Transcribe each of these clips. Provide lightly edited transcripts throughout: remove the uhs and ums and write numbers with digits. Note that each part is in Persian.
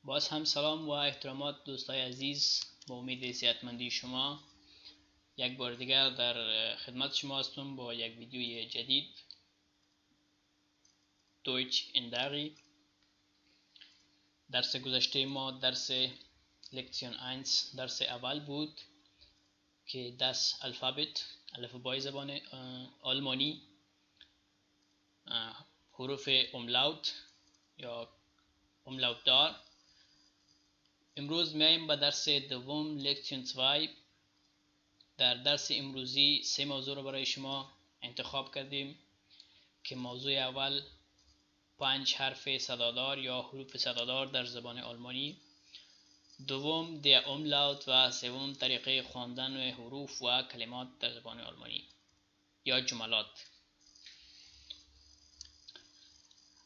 باز هم سلام و احترامات دوستای عزیز، با امید صحتمندی شما یک بار دیگر در خدمت شما هستم با یک ویدیوی جدید. دویچ انداری. درس گذشته ما درس لکسیون 1 درس اول بود که داس الفابت، الفبای زبان آلمانی، حروف املاوت یا املاوت دار. امروز میایم به درس دوم لکسیون 2. در درس امروزی سه موضوع رو برای شما انتخاب کردیم که موضوع اول 5 حرف صدادار یا حروف صدادار در زبان آلمانی، دوم دی املاوت و سوم طریقه خواندن حروف و کلمات در زبان آلمانی یا جملات.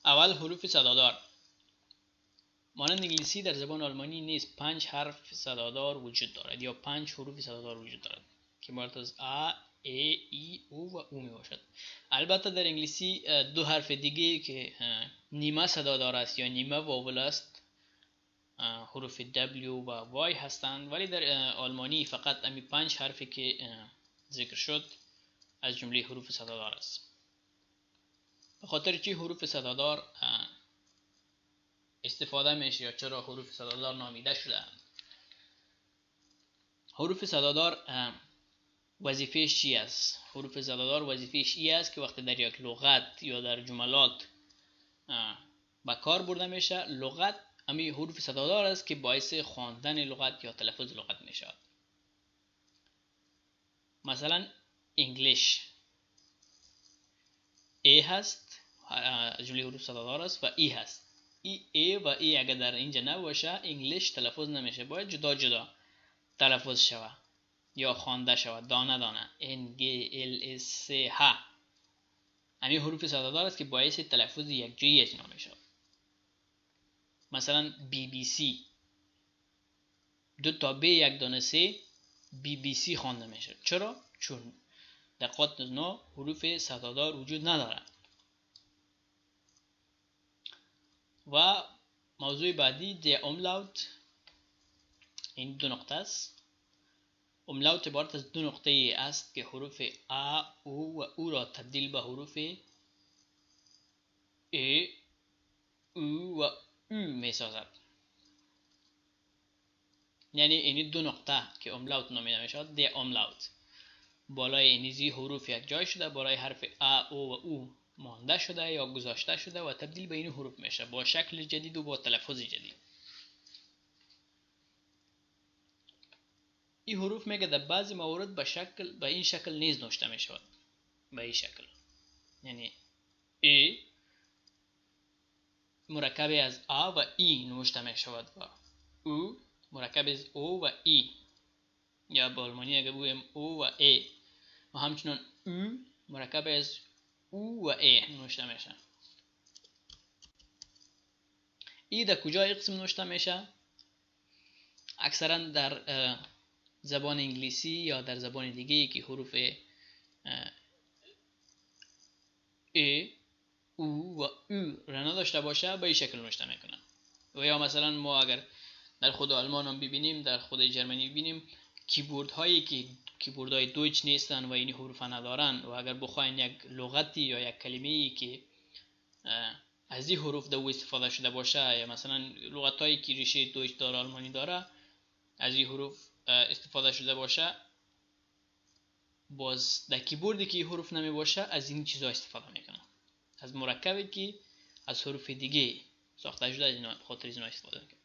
اول حروف صدادار. مانند انگلیسی در زبان آلمانی نیز 5 حرف صدادار وجود دارد یا 5 حروف صدادار وجود دارد که عبارت از ا، ای، ای، او و او می باشد. البته در انگلیسی دو حرف دیگه که نیمه صدادار است یا نیمه واول است، حروف W و Y هستند، ولی در آلمانی فقط امی 5 حرفی که ذکر شد از جمله حروف صدادار است. به خاطر چی حروف صدادار استفاده میشه یا چرا حروف صدادار نامیده شده؟ حروف صدادار وظیفهش چی است؟ حروف صدادار وظیفهش ای است که وقتی در یک لغت یا در جملات به کار برده میشه، لغت امی حروف صدادار است که باعث خواندن لغت یا تلفظ لغت میشه. مثلا انگلیش ای هست، جمله حروف صدادار است و ای هست. ای و ای اگر در اینجا نباشه انگلیش تلفظ نمیشه، باید جدا جدا تلفظ شوه یا خوانده شود. دانه دانه N G L S C H همین حروف صدادار است که باعث تلفظ یک جایی اجرا میشه. مثلا BBC دو تا ب یک دانه س BBC خوانده میشه. چرا؟ چون در قطن نو حروف صدادار وجود ندارد. و موضوع بعدی دی املاوت. این دو نقطه است. املاوت عبارت از دو نقطه است که حروف ا، او و او را تبدیل به حروف ای، او و او می سازد. یعنی این دو نقطه که املاوت نامیده می شود دی املاوت. بالای اینیزی حروف یک جای شده، بالای حرف ا، او و او مانده شده یا گذاشته شده و تبدیل به این حروف میشه با شکل جدید و با تلفظ جدید. این حروف میگه در بعضی موارد به این شکل نیز نوشته می شود. به این شکل، یعنی ای مرکب از ا و ای نوشته می شود و او مرکب از او و ای، یا به آلمانی اگر بگویم او و ای، و همچنان او مرکب از او و ای نوشته میشه. ای در کجای قسم نوشته میشه؟ اکثرا در زبان انگلیسی یا در زبان دیگه که حروف ای، او و او را نداشته باشه به این شکل نوشته میکنن. و یا مثلا ما اگر در خود آلمان هم ببینیم، در خود جرمنی ببینیم، کیبورد هایی که کیبورد های دویچ نیستن و این حروف ندارن و اگر بخواین یک لغتی یا یک کلمه ای که از این حروف دو استفاده شده باشه، یا مثلا لغت هایی که ریشه دویچ داره آلمانی داره از این حروف استفاده شده باشه، باز در کیبوردی که این حروف نمی باشه از این چیزا استفاده میکنن، از مرکبی که از حروف دیگه ساخته شده از اینا، خاطر اینا استفاده میکنن.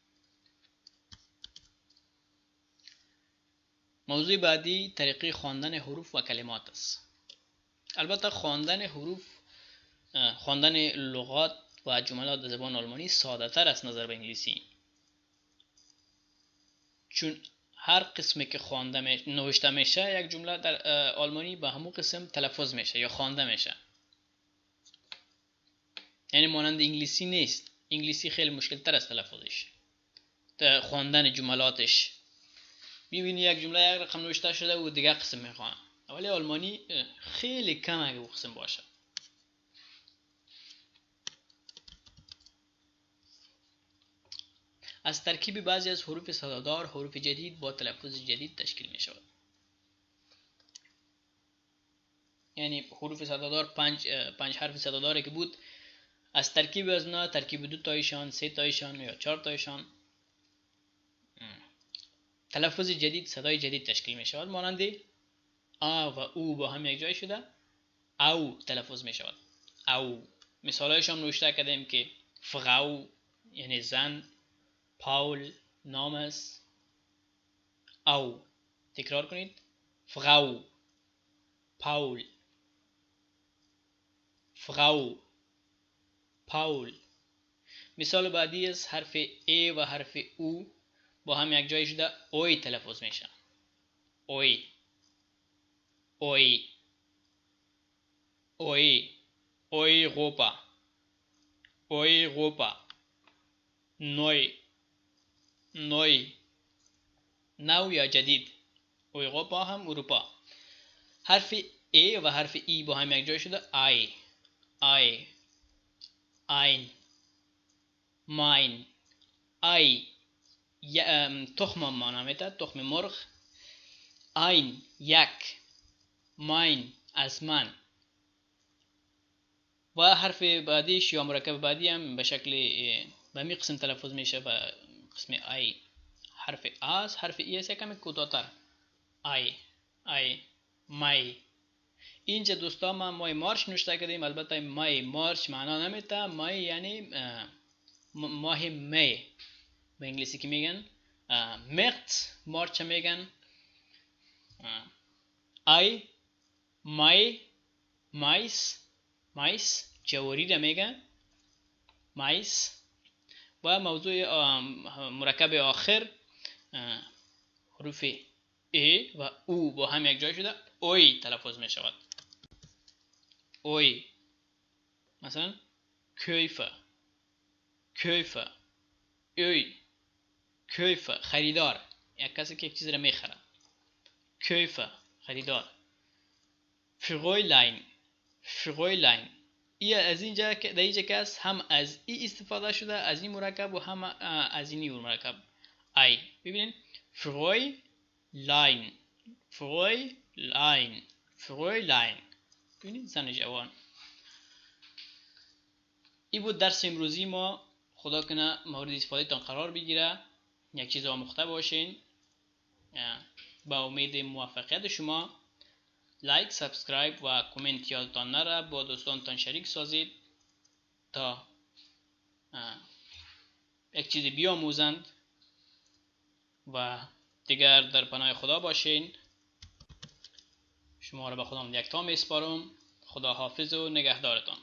موضوع بعدی طریقه خواندن حروف و کلمات است. البته خواندن حروف، خواندن لغات و جملات در زبان آلمانی ساده تر است نظر به انگلیسی، چون هر قسمی که نوشته میشه یک جمله در آلمانی به همون قسم تلفظ میشه یا خوانده میشه. یعنی مانند انگلیسی نیست. انگلیسی خیلی مشکل تر است تلفظش، خواندن جملاتش. میبینی یک جمله یک رقم نوشته شده و دیگه قسم میخوانه، ولی آلمانی خیلی کم اگه قسم باشه. از ترکیب بعضی از حروف صدادار حروف جدید با تلفظ جدید تشکیل می شود. یعنی حروف صدادار پنج حرف صداداری که بود، از ترکیب از اونا ترکیب 2 تایشان، 3 تایشان یا 4 تایشان تلفظ جدید، صدای جدید تشکیل می شود. مانند آ و او با هم یک جای شده او تلفظ می شود. او مثالایش هم نوشته کردیم که فغاو یعنی زن، پاول نام است. او تکرار کنید، فغاو، پاول، فغاو، پاول. مثال بعدی از حرف ای و حرف او با هم یک جای شده اوی تلفظ میشه. اوی، اوی، اوی، اوی غوپا، اوی غوپا، نوی، نوی، نو یا جدید. اوی غوپا هم اروپا. حرف ای و حرف ای با هم یک جای شده آی، آی، این، ماین، آی تخم مانا میتد، تخم مرغ. این یک، ماین از من. و حرف بعدیش یا مرکب بعدی هم به شکل به می قسم تلفظ میشه، به قسم ای. حرف آس، حرف ای است کمی کوتاه‌تر. ای، مای. اینجا دوستا ما مای مارچ نوشته کردیم، البته مای مارچ معنا نمیده. مای یعنی ماه می به انگلیسی که میگن مرت، مارچ میگن ای، مای، مایس، مایس جواری را میگن مایس. و موضوع مرکب آخر حروف ای و او با هم یک جای شده اوی تلفظ می شود. اوی. مثلا کیفه، کیفه، اوی، کیفه خریدار، یک کسی که یک چیز را میخره. کیفه خریدار. فرویلاین، فرویلاین. ای از اینجا که در اینجا که است هم از ای استفاده شده، از این مرکب، و هم از این مرکب ای. ببینید فرویلاین، فرویلاین، فرویلاین. ببینید زن جوان. این بود درس امروزی ما. خدا کنه مورد استفاده تان قرار بگیره، یک چیز آموخته باشین. با امید موفقیت شما. لایک، سابسکرایب و کامنت یادتان نره. با دوستانتان شریک سازید تا یک چیز بیاموزند و دیگر در پناه خدا باشین. شما را به خدا یکتا میسپارم. خدا حافظ و نگهدارتان.